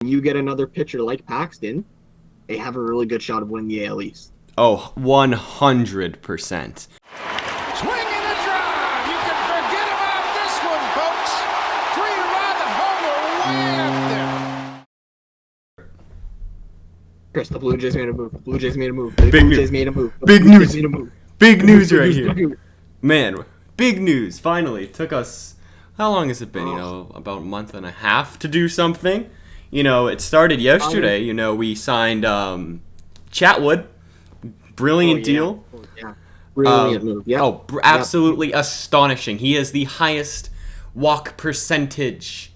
you get another pitcher like Paxton, they have a really good shot of winning the AL East. Oh, 100%. Swing and a drive. You can forget about this one, folks. 3-run homer way up there. Chris, the Blue Jays made a move. The Blue Jays made a move. Big Blue news. Jays made a move. Big Blue news. Jays made a move. Big news right Big here. news. Man, big news. Finally. It took us, how long has it been? About a month and a half to do something. It started yesterday. We signed Chatwood. Brilliant deal. Oh, yeah. Brilliant move. Yeah. Absolutely astonishing. He has the highest walk percentage.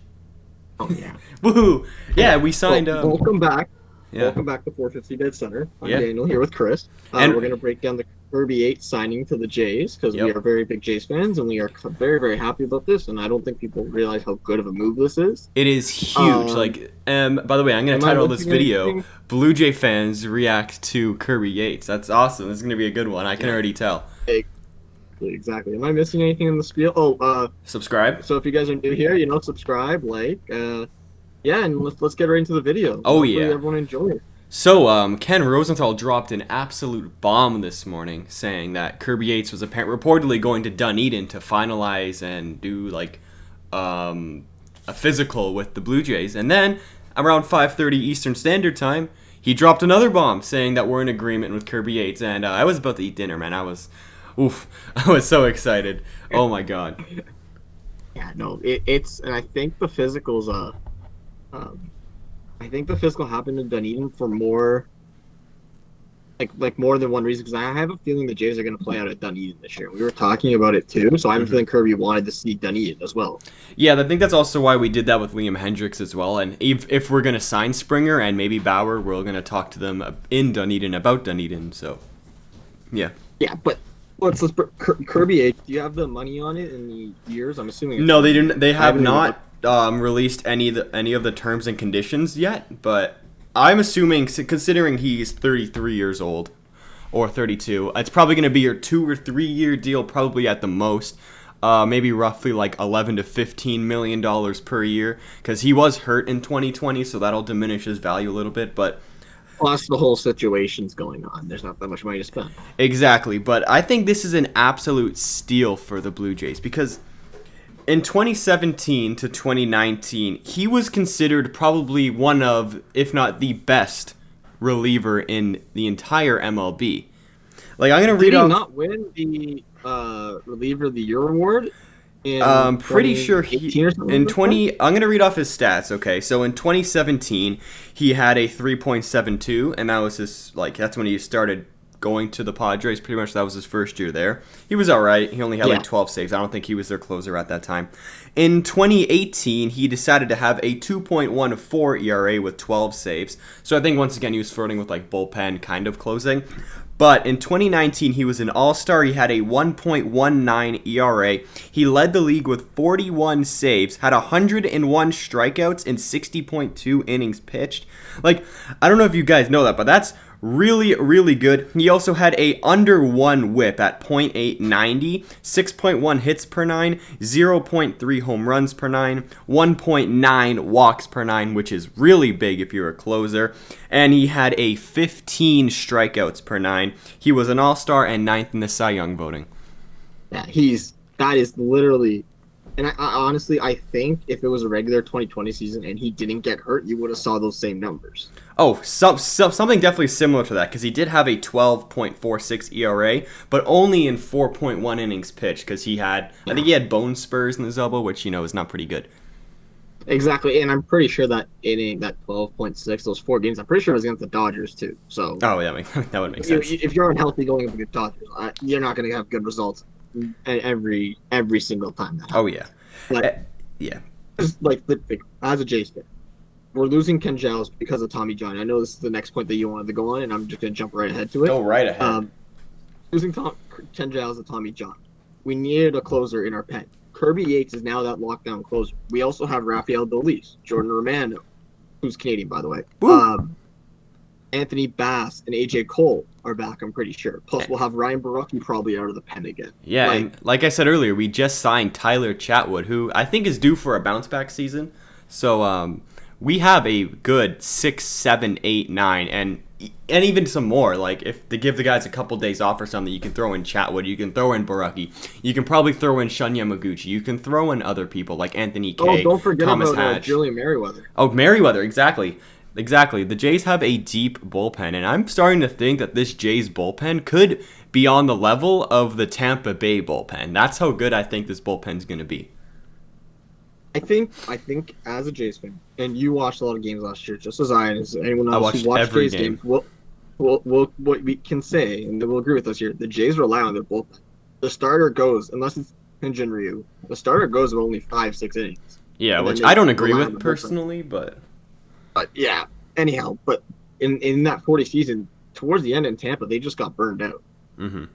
Oh, yeah. Woohoo. Yeah, we signed... welcome back. Yeah. Welcome back to 450 Dead Center. I'm Yeah. Daniel here with Chris. And we're going to break down the Kirby Yates signing to the Jays because we Yep. are very big Jays fans and we are very, very happy about this. And I don't think people realize how good of a move this is. It is huge. By the way, I'm going to title this video, anything? Blue Jay fans react to Kirby Yates. That's awesome. This is going to be a good one. I can already tell. Exactly. Am I missing anything in the spiel? Subscribe. So if you guys are new here, subscribe, like, and let's get right into the video. Oh, Hopefully yeah. everyone enjoy it. So, Ken Rosenthal dropped an absolute bomb this morning, saying that Kirby Yates was reportedly going to Dunedin to finalize and do a physical with the Blue Jays, and then around 5:30 Eastern Standard Time, he dropped another bomb saying that we're in agreement with Kirby Yates, and I was about to eat dinner, man. I was so excited. Oh my god. Yeah, no, it's and I think the physicals I think the physical happened in Dunedin for more more than one reason, because I have a feeling the Jays are going to play out at Dunedin this year. We were talking about it too, so I have a feeling Kirby wanted to see Dunedin as well. Yeah, I think that's also why we did that with Liam Hendricks as well. And if we're going to sign Springer and maybe Bauer, we're going to talk to them in Dunedin about Dunedin. So, yeah. Yeah, but Kirby, do you have the money on it in the years? I'm assuming. No, they didn't. They have not released any of the terms and conditions yet. But I'm assuming, considering he's 33 years old or 32, it's probably going to be a 2 or 3 year deal, probably at the most. Maybe roughly like $11 to $15 million per year, because he was hurt in 2020, so that'll diminish his value a little bit. But plus the whole situation's going on. There's not that much money to spend. Exactly, but I think this is an absolute steal for the Blue Jays, because in 2017 to 2019, he was considered probably one of, if not the best reliever in the entire MLB. I'm gonna read off. Did he not win the reliever of the year award? Pretty sure he in 20. I'm gonna read off his stats. Okay, so in 2017, he had a 3.72, and that was his that's when he started going to the Padres. Pretty much that was his first year there. He was all right. He only had 12 saves. I don't think he was their closer at that time. In 2018, he decided to have a 2.14 ERA with 12 saves. So I think once again he was flirting with bullpen kind of closing. But in 2019, he was an all-star. He had a 1.19 ERA. He led the league with 41 saves, had 101 strikeouts in 60.2 innings pitched. I don't know if you guys know that, but that's really, really good. He also had a under 1 whip at .890, 6.1 hits per 9, 0.3 home runs per 9, 1.9 walks per 9, which is really big if you're a closer. And he had a 15 strikeouts per 9. He was an all-star and 9th in the Cy Young voting. Yeah, that is literally. And I honestly, I think if it was a regular 2020 season and he didn't get hurt, you would have saw those same numbers. Oh, something definitely similar to that, because he did have a 12.46 ERA, but only in 4.1 innings pitched, because I think he had bone spurs in his elbow, which, is not pretty good. Exactly, and I'm pretty sure that inning, that 12.6, those 4 games, I'm pretty sure it was against the Dodgers, too. So. Oh, yeah, that would make sense. If you're unhealthy going up against Dodgers, you're not going to have good results every single time that happens. Oh, yeah. But, yeah. As a Jays fan, we're losing Ken Giles because of Tommy John. I know this is the next point that you wanted to go on, and I'm just going to jump right ahead to it. Go right ahead. Losing Ken Giles and Tommy John. We needed a closer in our pen. Kirby Yates is now that lockdown closer. We also have Rafael Dolis, Jordan Romano, who's Canadian, by the way. Anthony Bass and AJ Cole are back, I'm pretty sure. Plus, we'll have Ryan Barucki probably out of the pen again. Yeah, and like I said earlier, we just signed Tyler Chatwood, who I think is due for a bounce-back season. So we have a good 6, 7, 8, 9, and even some more. Like, if they give the guys a couple days off or something, you can throw in Chatwood, you can throw in Baraki, you can probably throw in Shun Yamaguchi, you can throw in other people like Anthony Kay, don't forget Thomas about Hatch. Julian Merriweather. Oh, Merriweather, exactly. Exactly. The Jays have a deep bullpen, and I'm starting to think that this Jays bullpen could be on the level of the Tampa Bay bullpen. That's how good I think this bullpen's going to be. I think as a Jays fan, and you watched a lot of games last year, just as I and as anyone I else watched who watched every Jays game. games, what we can say, and we'll agree with us here, the Jays rely on their bullpen. The starter goes, unless it's Hyunjin Ryu, the starter goes of only 5-6 innings. Yeah, And which then I they don't agree rely on with the bullpen. personally, but But yeah, anyhow, but in that 40 season, towards the end in Tampa, they just got burned out. mhm.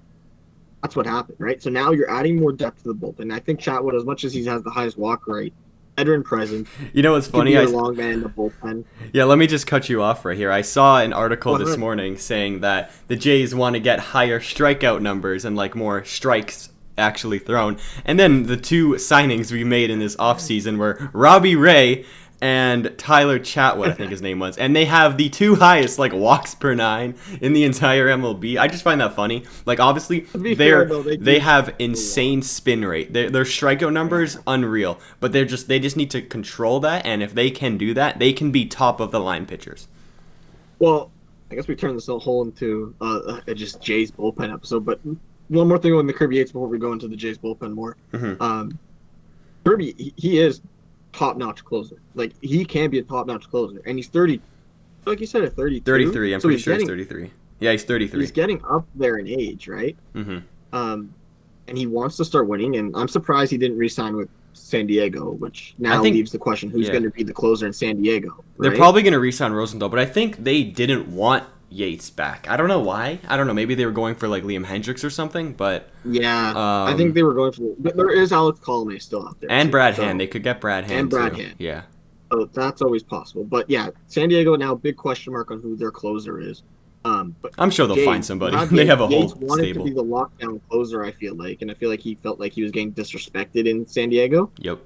That's what happened, right? So now you're adding more depth to the bullpen. I think Chatwood, as much as he has the highest walk rate, veteran presence, You know what's funny? a long man in the bullpen. Yeah, let me just cut you off right here. I saw an article Go this ahead. morning saying that the Jays want to get higher strikeout numbers and like more strikes actually thrown. And then the two signings we made in this offseason were Robbie Ray and Tyler Chatwood, I think his name was. And they have the two highest like walks per 9 in the entire MLB. I just find that funny. Like obviously be fair, though, they have insane spin rate. Their strikeout numbers unreal, but they just need to control that, and if they can do that, they can be top of the line pitchers. Well, I guess we turned this whole into just Jays bullpen episode. But one more thing on the Kirby Yates before we go into the Jays bullpen more. Mm-hmm. Kirby, he is top-notch closer. Like, he can be a top-notch closer. And he's 30, like you said, at 32. 33, I'm So pretty sure he's 33. Yeah, he's 33. He's getting up there in age, right? Mm-hmm. And he wants to start winning. And I'm surprised he didn't re-sign with San Diego, which now think- leaves the question, who's yeah. going to be the closer in San Diego? They're right? probably going to re-sign Rosenthal, but I think they didn't want Yates back. I don't know why. I don't know. Maybe they were going for like Liam Hendricks or something, but... Yeah, I think they were going for... But there is Alex Colomé still out there. And too, Brad so- Hand. They could get Brad Hand, And Brad too. Hand. Yeah. So that's always possible. But yeah, San Diego now, big question mark on who their closer is. But I'm sure they'll Yates, find somebody. not They Yates, have a whole Yates wanted stable. to be the lockdown closer, I feel like. And I feel like he felt like he was getting disrespected in San Diego, Yep.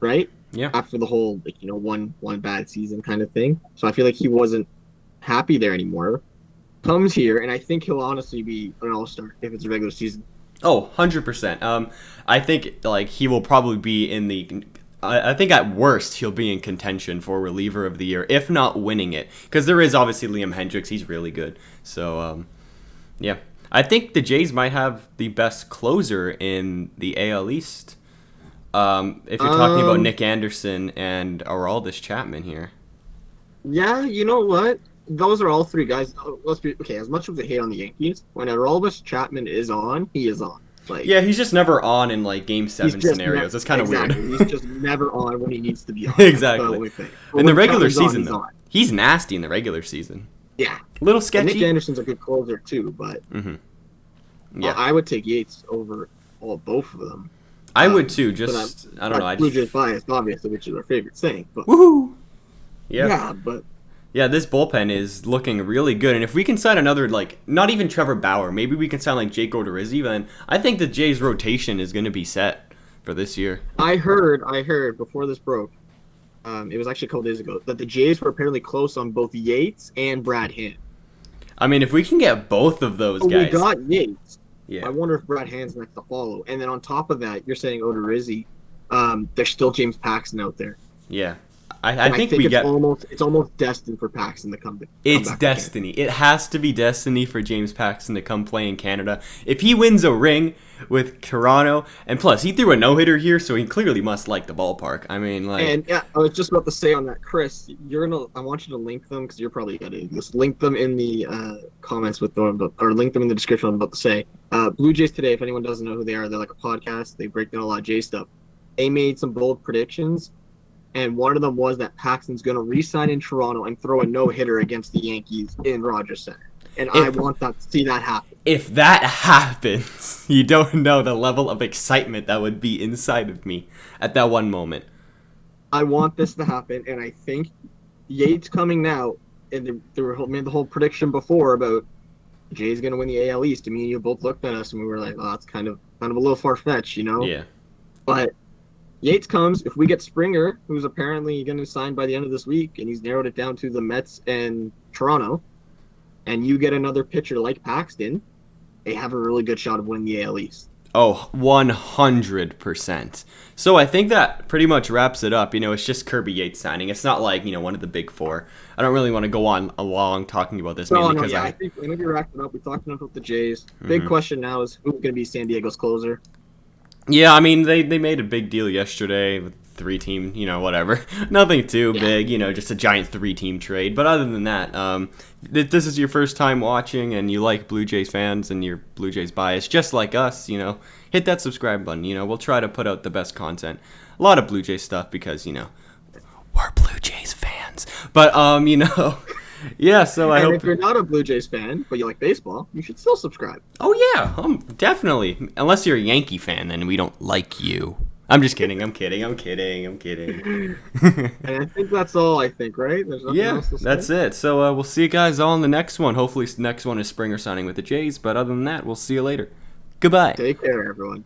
right? Yeah. After the whole, like, one bad season kind of thing. So I feel like he wasn't happy there anymore. Comes here, and I think he'll honestly be an all-star if it's a regular season. Oh, 100%. I think like he will probably be in the... I think at worst he'll be in contention for reliever of the year, if not winning it. Because there is obviously Liam Hendricks. He's really good. So, yeah. I think the Jays might have the best closer in the AL East. If you're talking about Nick Anderson and Aroldis Chapman here. Yeah, you know what? Those are all three guys. Let's be okay. As much as they hate on the Yankees, when Aroldis Chapman is on, he is on. Like, Yeah, he's just never on in like Game 7 he's just scenarios. That's kind of exactly. weird. He's just never on when he needs to be on. Exactly. That's the only thing. But In the when regular Chapman's on, season, he's though, on. he's nasty in the regular season. Yeah. A little And sketchy. Nick Anderson's a good closer too, but Mm-hmm. Yeah, I would take Yates over both of them. I would too. But Just I don't know. I Blue just Jays biased, obviously, which is our favorite thing. But woohoo. Yeah. yeah, but Yeah, this bullpen is looking really good, and if we can sign another, like, not even Trevor Bauer, maybe we can sign like Jake Odorizzi, then I think the Jays' rotation is going to be set for this year. I heard before this broke, it was actually a couple days ago, that the Jays were apparently close on both Yates and Brad Hand. I mean, if we can get both of those So guys, we got Yates. yeah, I wonder if Brad Hand's next to follow. And then on top of that, you're saying Odorizzi. There's still James Paxton out there. yeah. And I think we it's get. almost destined for Paxton to come. It's back destiny. It has to be destiny for James Paxton to come play in Canada. If he wins a ring with Toronto, and plus he threw a no-hitter here, so he clearly must like the ballpark. I mean, like, And yeah, I was just about to say on that, Chris, I want you to link them because you're probably gonna just link them in the comments with them, or link them in the description. I'm about to say. Blue Jays today, if anyone doesn't know who they are, they're like a podcast. They break down a lot of Jay stuff. They made some bold predictions, and one of them was that Paxton's gonna re-sign in Toronto and throw a no-hitter against the Yankees in Rogers Center. And I want to see that happen. if that happens, you don't know the level of excitement that would be inside of me at that one moment. I want this to happen, and I think Yates coming now, and they made the whole prediction before about Jay's going to win the AL East. I mean, you both looked at us and we were like, "Oh, that's kind of a little far fetched, you know." Yeah. But Yates comes. If we get Springer, who's apparently going to sign by the end of this week, and he's narrowed it down to the Mets and Toronto, and you get another pitcher like Paxton, they have a really good shot of winning the AL East. Oh, 100%. So I think that pretty much wraps it up. It's just Kirby Yates signing. It's not like, one of the big four. I don't really want to go on long talking about this. I think maybe wrapped it up. We talked enough about the Jays. Big question now is who's going to be San Diego's closer? Yeah, they made a big deal yesterday with 3-team, whatever. Nothing too big, just a giant 3-team trade. But other than that, if this is your first time watching and you like Blue Jays fans and you're Blue Jays biased, just like us, hit that subscribe button. We'll try to put out the best content. A lot of Blue Jays stuff because, we're Blue Jays fans. But, yeah, so I hope... if you're not a Blue Jays fan, but you like baseball, you should still subscribe. Oh, yeah, definitely. Unless you're a Yankee fan, then we don't like you. I'm just kidding. I'm kidding. And I think that's all, right? There's nothing else to say. That's it. So we'll see you guys all in the next one. Hopefully the next one is Springer signing with the Jays. But other than that, we'll see you later. Goodbye. Take care, everyone.